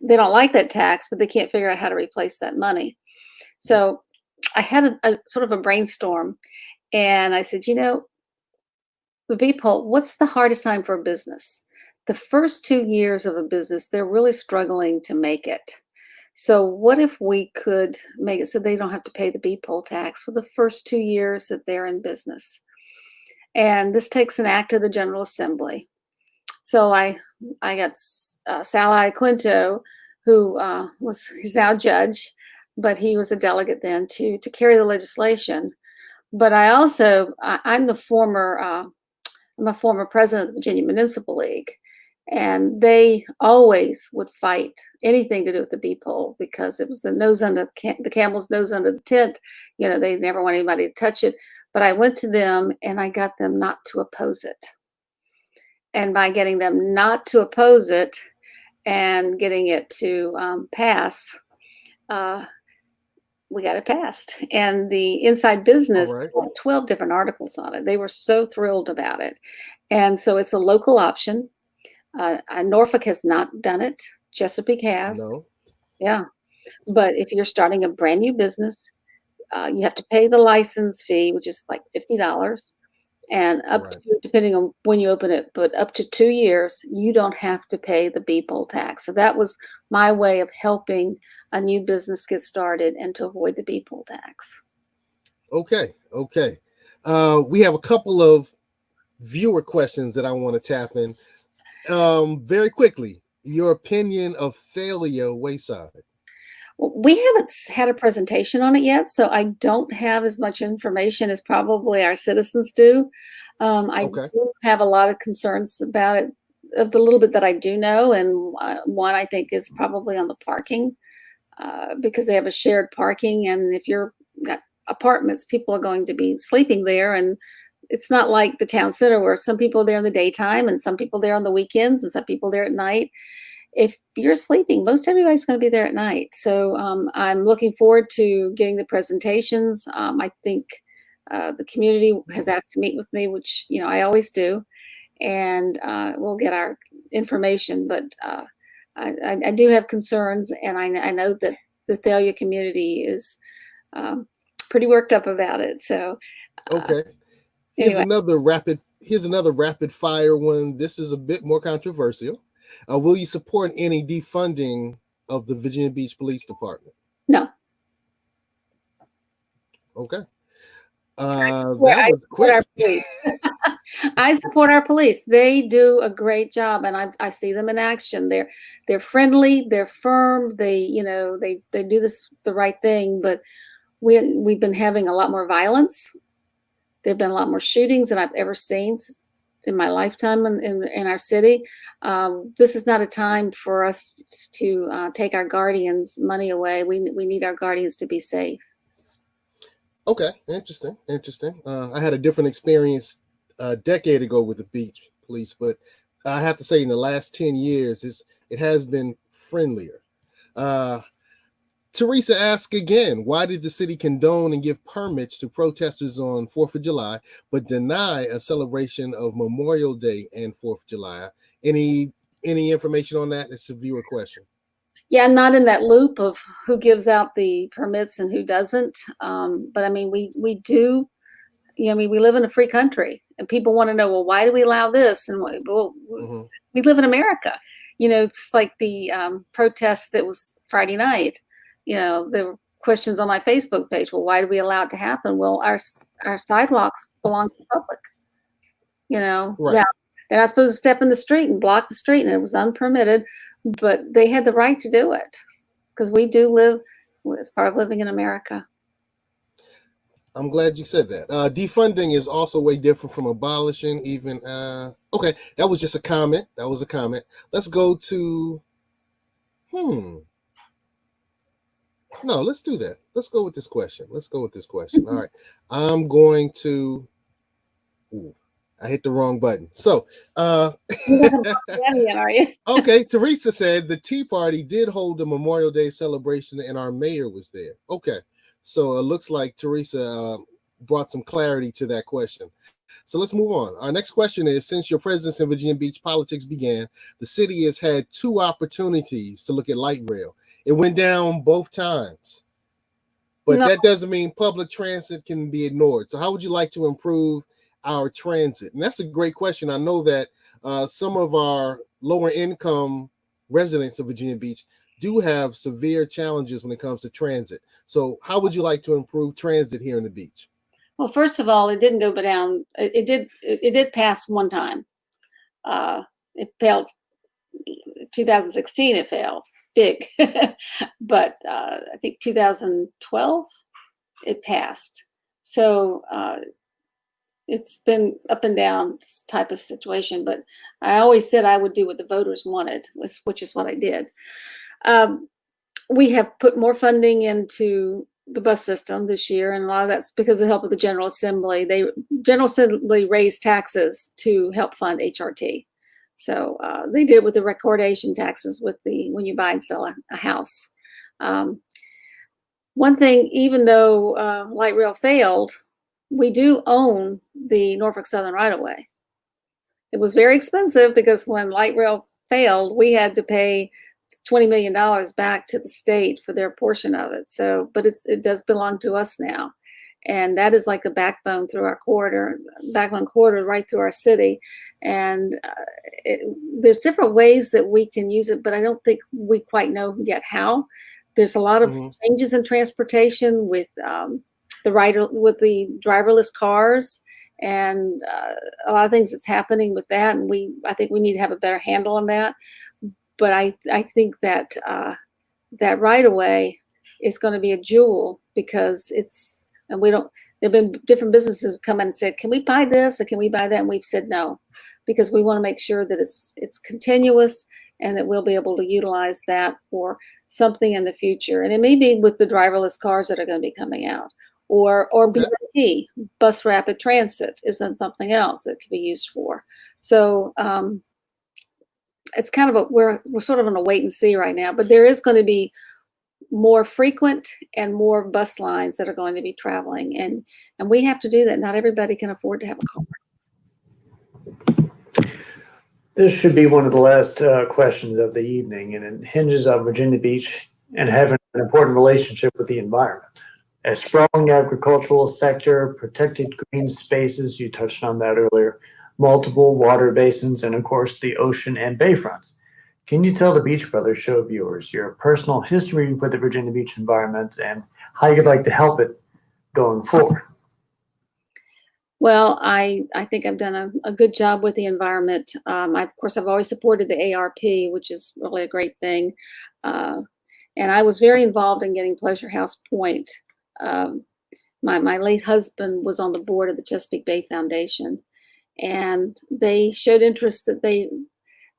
They don't like that tax, but they can't figure out how to replace that money. So I had a sort of a brainstorm, and I said, the B-poll, what's the hardest time for a business? The first 2 years of a business, they're really struggling to make it. So what if we could make it so they don't have to pay the B-poll tax for the first 2 years that they're in business? And this takes an act of the General Assembly. So I got Sally Quinto, who he's now a judge, but he was a delegate then to carry the legislation. But I'm a former president of the Virginia Municipal League, and they always would fight anything to do with the B-poll, because it was the camel's nose under the tent. They never want anybody to touch it. But I went to them and I got them not to oppose it. And by getting them not to oppose it and getting it to pass, we got it passed. And the Inside Business had 12 different articles on it. They were so thrilled about it. And so it's a local option. Norfolk has not done it. Chesapeake has. No. Yeah. But if you're starting a brand new business, you have to pay the license fee, which is like $50. And up Right. to, depending on when you open it, but up to 2 years, you don't have to pay the B-poll tax. So that was my way of helping a new business get started and to avoid the B-poll tax. Okay. Okay. We have a couple of viewer questions that I want to tap in. Very quickly, your opinion of Thalia Wayside. We haven't had a presentation on it yet, so I don't have as much information as probably our citizens do. I Okay. do have a lot of concerns about it, of the little bit that I do know, and one I think is probably on the parking, because they have a shared parking, and if you're got apartments, people are going to be sleeping there, and it's not like the town center where some people are there in the daytime and some people there on the weekends and some people there at night. If you're sleeping, most everybody's going to be there at night. So I'm looking forward to getting the presentations. I think the community has asked to meet with me, which I always do, and we'll get our information. But I do have concerns, and I know that the Thalia community is pretty worked up about it. So Okay. Here's anyway, another rapid. Here's another rapid fire one. This is a bit more controversial. Will you support any defunding of the Virginia Beach Police Department? no. Okay. Well, That I was support quick. our police. I support our police. They do a great job, and I see them in action. They're friendly. They're firm. They do the right thing. But we've been having a lot more violence. There've been a lot more shootings than I've ever seen in my lifetime in our city. This is not a time for us to take our guardians' money away. We need our guardians to be safe. Okay, interesting, interesting. I had a different experience a decade ago with the beach police, but I have to say, in the last 10 years, it has been friendlier. Uh, Teresa asks again, why did the city condone and give permits to protesters on 4th of July, but deny a celebration of Memorial Day and 4th of July? Any information on that? It's a viewer question. Yeah, I'm not in that loop of who gives out the permits and who doesn't. But I mean, we do. I mean, we live in a free country, and people want to know, well, why do we allow this? And well, Mm-hmm. we live in America. It's like the protest that was Friday night. There were questions on my Facebook page. Well, why do we allow it to happen? Well, our sidewalks belong to the public. Right. Now they're not supposed to step in the street and block the street, and it was unpermitted, but they had the right to do it because we do live as part of living in America. I'm glad you said that. Defunding is also way different from abolishing. Even okay, that was just a comment. That was a comment. Let's go to No, let's do that. Let's go with this question. Let's go with this question. All right, I'm going to. Ooh, I hit the wrong button. So, You haven't blocked that yet, are you? okay, Teresa said the Tea Party did hold a Memorial Day celebration and our mayor was there. Okay, so it looks like Teresa brought some clarity to that question. So let's move on. Our next question is, since your presence in Virginia Beach politics began, the city has had two opportunities to look at light rail. It went down both times, but No. that doesn't mean public transit can be ignored. So how would you like to improve our transit? And that's a great question. I know that some of our lower income residents of Virginia Beach do have severe challenges when it comes to transit. So how would you like to improve transit here in the beach? Well, first of all, it didn't go down. It did pass one time. It failed. 2016, it failed big, but I think 2012 it passed. So it's been up and down type of situation. But I always said I would do what the voters wanted, which is what I did. We have put more funding into the bus system this year, and a lot of that's because of the help of the General Assembly. General Assembly raised taxes to help fund HRT. So they did it with the recordation taxes when you buy and sell a house. One thing, even though light rail failed, we do own the Norfolk Southern right of way. It was very expensive because when light rail failed, we had to pay $20 million back to the state for their portion of it. So, but it does belong to us now. and that is like a backbone through our backbone corridor right through our city. And there's different ways that we can use it, but I don't think we quite know yet how. There's a lot of changes in transportation with the driverless cars, and a lot of things that's happening with that. And I think we need to have a better handle on that. But I think that that right away is going to be a jewel, because and we don't. There've been different businesses have come in and said, "Can we buy this or can we buy that?" And we've said no, because we want to make sure that it's continuous and that we'll be able to utilize that for something in the future. And it may be with the driverless cars that are going to be coming out, or BRT, bus rapid transit, isn't something else that could be used for. So it's kind of we're sort of on a wait and see right now, but there is going to be more frequent and more bus lines that are going to be traveling, and we have to do that. Not everybody can afford to have a car. This should be one of the last questions of the evening, and it hinges on Virginia Beach and having an important relationship with the environment. A sprawling agricultural sector, protected green spaces, you touched on that earlier, multiple water basins, and of course the ocean and bayfronts. Can you tell the Beach Brothers show viewers your personal history with the Virginia Beach environment and how you'd like to help it going forward? Well, I think I've done a good job with the environment. Of course, I've always supported the ARP, which is really a great thing. And I was very involved in getting Pleasure House Point. My late husband was on the board of the Chesapeake Bay Foundation, and they showed interest that they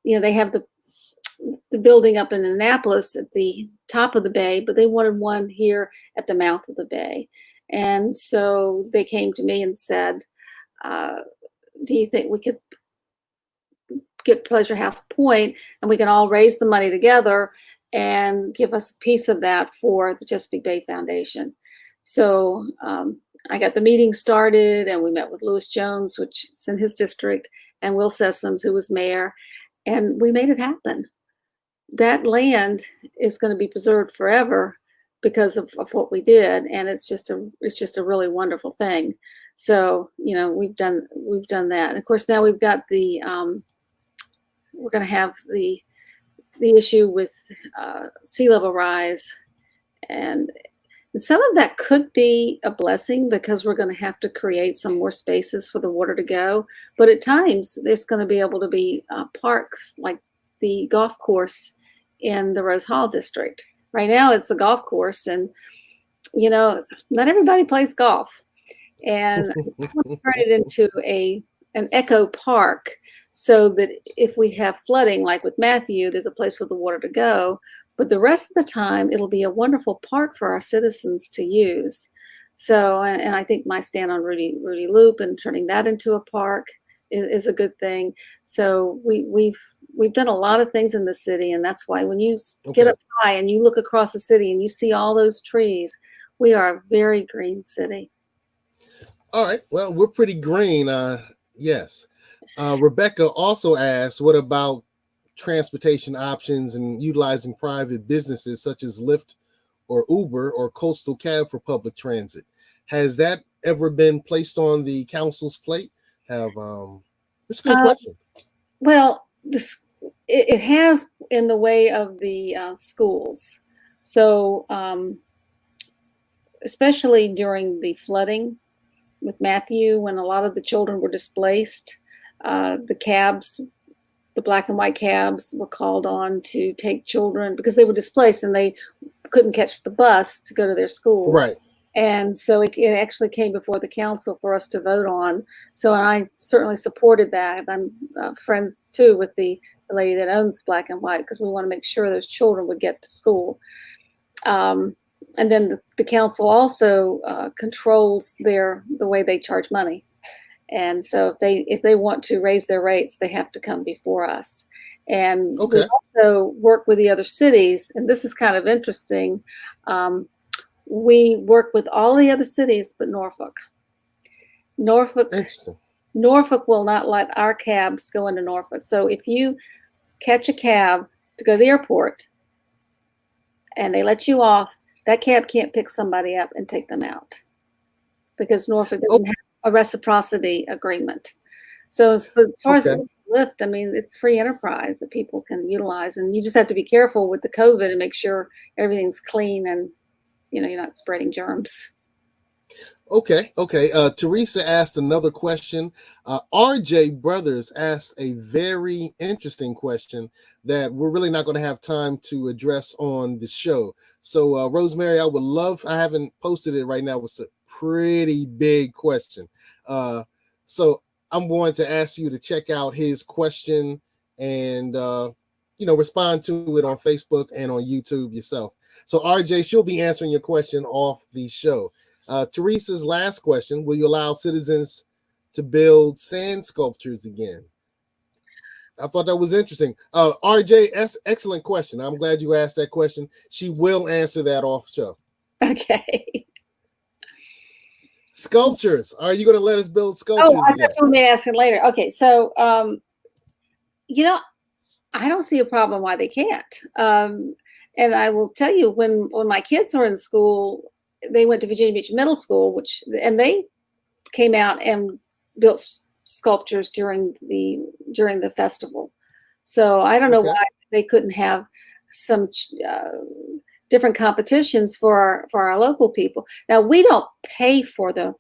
have the building up in Annapolis at the top of the bay, but they wanted one here at the mouth of the bay. And so they came to me and said, do you think we could get Pleasure House Point and we can all raise the money together and give us a piece of that for the Chesapeake Bay Foundation? So I got the meeting started, and we met with Lewis Jones, which is in his district, and Will Sessoms, who was mayor, and we made it happen. That land is going to be preserved forever because of what we did, and it's just a really wonderful thing. So we've done that, and of course now we've got the we're going to have the issue with sea level rise, and some of that could be a blessing because we're going to have to create some more spaces for the water to go. But at times there's going to be able to be parks like the golf course in the Rose Hall district. Right now it's a golf course, and not everybody plays golf. And I want to turn it into an eco park, so that if we have flooding, like with Matthew, there's a place for the water to go. But the rest of the time, it'll be a wonderful park for our citizens to use. So, and I think my stand on Rudy Loop and turning that into a park is a good thing. So we've done a lot of things in the city, and that's why when you get up high and you look across the city and you see all those trees, we are a very green city. All right. Well, we're pretty green. Yes. Rebecca also asked, what about transportation options and utilizing private businesses such as Lyft or Uber or Coastal Cab for public transit? Has that ever been placed on the council's plate? It's a good question. Well, it has in the way of the schools. So especially during the flooding with Matthew, when a lot of the children were displaced, the cabs, the black and white cabs, were called on to take children because they were displaced and they couldn't catch the bus to go to their school. Right. And so it actually came before the council for us to vote on. So I certainly supported that. I'm friends too with the lady that owns Black and White, because we want to make sure those children would get to school. And then the council also controls the way they charge money. And so if they want to raise their rates, they have to come before us. And we also work with the other cities, and this is kind of interesting. We work with all the other cities but Norfolk. Norfolk will not let our cabs go into Norfolk. So if you catch a cab to go to the airport and they let you off, that cab can't pick somebody up and take them out. because Norfolk Oh, doesn't have a reciprocity agreement. So as far as okay. Lyft, I mean, it's free enterprise that people can utilize, and you just have to be careful with the COVID and make sure everything's clean and you're not spreading germs. Okay, okay. Teresa asked another question. RJ Brothers asked a very interesting question that we're really not going to have time to address on the show. So, Rosemary, I haven't posted it right now. It's a pretty big question. Uh, so, I'm going to ask you to check out his question and, respond to it on Facebook and on YouTube yourself. So, RJ, she'll be answering your question off the show. Teresa's last question: will you allow citizens to build sand sculptures again? I thought that was interesting. RJ, excellent question. I'm glad you asked that question. She will answer that off show. Okay. Sculptures. Are you going to let us build Oh, sculptures I again? thought you were going to ask it later. Okay, so you know, I don't see a problem why they can't. And I will tell you, when my kids were in school, they went to Virginia Beach Middle School, and they came out and built sculptures during the festival. So I don't know Okay. why they couldn't have some different competitions for our local people. Now, we don't pay for the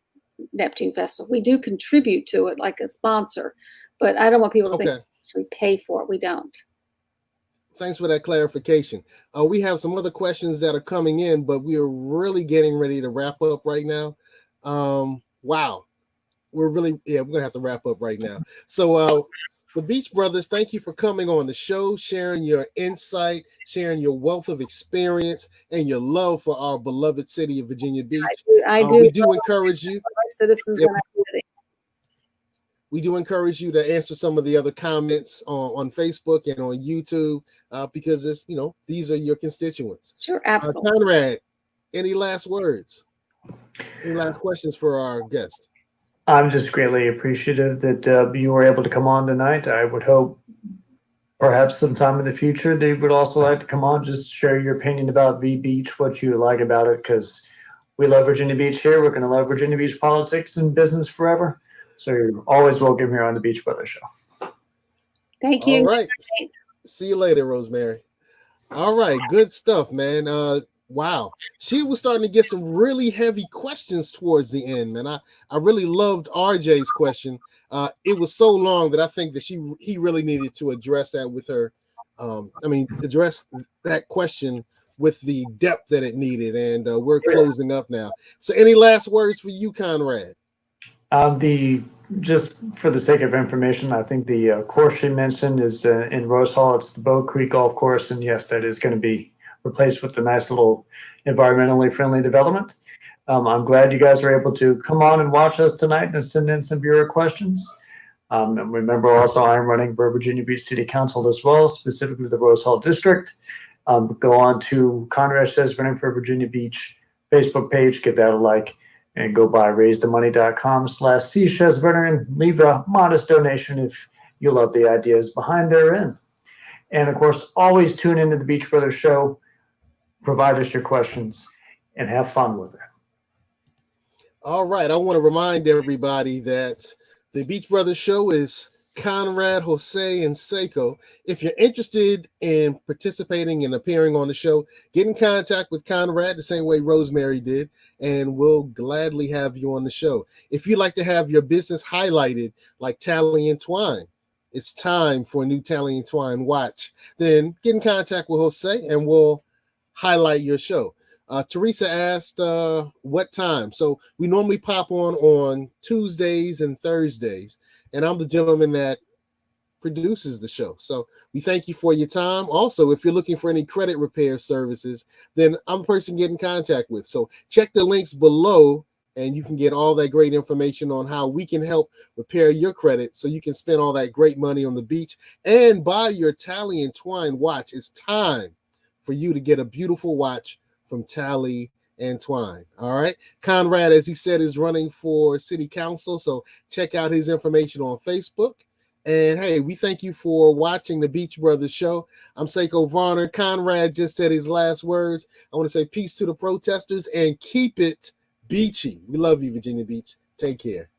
Neptune Festival. We do contribute to it like a sponsor, but I don't want people to think Okay. we actually pay for it. We don't. Thanks for that clarification. We have some other questions that are coming in, but we are really getting ready to wrap up right now. Wow. We're gonna have to wrap up right now. So the Beach Brothers, thank you for coming on the show, sharing your insight, sharing your wealth of experience and your love for our beloved city of Virginia Beach. I do We do encourage you. our citizens Yep, and our community. we do encourage you to answer some of the other comments on Facebook and on YouTube because these are your constituents. Sure, absolutely. Conrad, any last words? Any last questions for our guest? I'm just greatly appreciative that you were able to come on tonight. I would hope perhaps sometime in the future they would also like to come on, just share your opinion about V Beach, what you like about it, because we love Virginia Beach here. We're going to love Virginia Beach politics and business forever. So you're always welcome here on the Beach Brothers Show. Thank All you. right. See you later, Rosemary. All right, good stuff, man. Wow, she was starting to get some really heavy questions towards the end, man. I really loved RJ's question. It was so long that I think that he really needed to address that with her. Address that question with the depth that it needed, and we're closing up now. So, any last words for you, Conrad? The Just for the sake of information, I think the course she mentioned is in Rose Hall. It's the Bow Creek Golf Course, and yes, that is going to be replaced with a nice little environmentally friendly development. I'm glad you guys were able to come on and watch us tonight and send in some viewer questions. And remember, also, I'm running for Virginia Beach City Council as well, specifically the Rose Hall District. Go on to Conrad says running for Virginia Beach Facebook page, give that a like, and go by raisethemoney.com/CShezVerner and leave a modest donation if you love the ideas behind therein. And of course, always tune into the Beach Brothers Show, provide us your questions, and have fun with it. All right, I want to remind everybody that the Beach Brothers Show is Conrad, Jose, and Seko. If you're interested in participating and appearing on the show, get in contact with Conrad the same way Rosemary did, and we'll gladly have you on the show. If you'd like to have your business highlighted like Tally and Twine, it's time for a new Tally and Twine watch, then get in contact with Jose and we'll highlight your show. Teresa asked what time. So we normally pop on Tuesdays and Thursdays, and I'm the gentleman that produces the show. So we thank you for your time. Also, if you're looking for any credit repair services, then I'm a person to get in contact with. So check the links below, and you can get all that great information on how we can help repair your credit so you can spend all that great money on the beach and buy your Tally and Twine watch. It's time for you to get a beautiful watch from Tally and Twine. All right. Conrad, as he said, is running for city council. So check out his information on Facebook. And hey, we thank you for watching the Beach Brothers Show. I'm Seko Varner. Conrad just said his last words. I want to say peace to the protesters and keep it beachy. We love you, Virginia Beach. Take care.